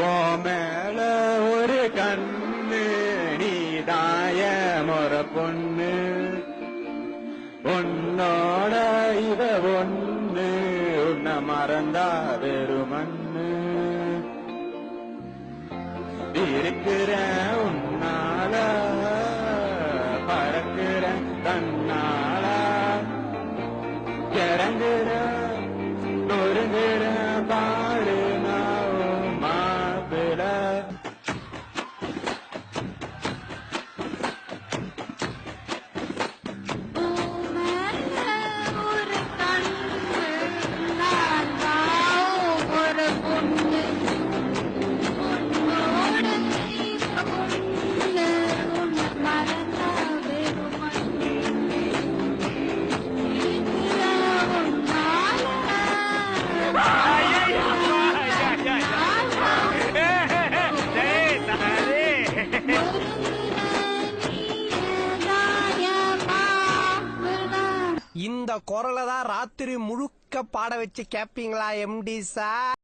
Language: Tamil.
ஓ மேல ஒரு கண்ணு நீதாய முறை பொண்ணு உன்னோட இவ ஒண்ணு உன்னை மறந்தா வெறுமண்ணு இருக்கிற உன்னால பறக்கிற தன்னால கிறங்குற நொறுங்குற பாரு நான் மாப்பிள இந்த குரலை தான் ராத்திரி முழுக்க பாட வச்சு கேப்பீங்களா எம்டி சார்?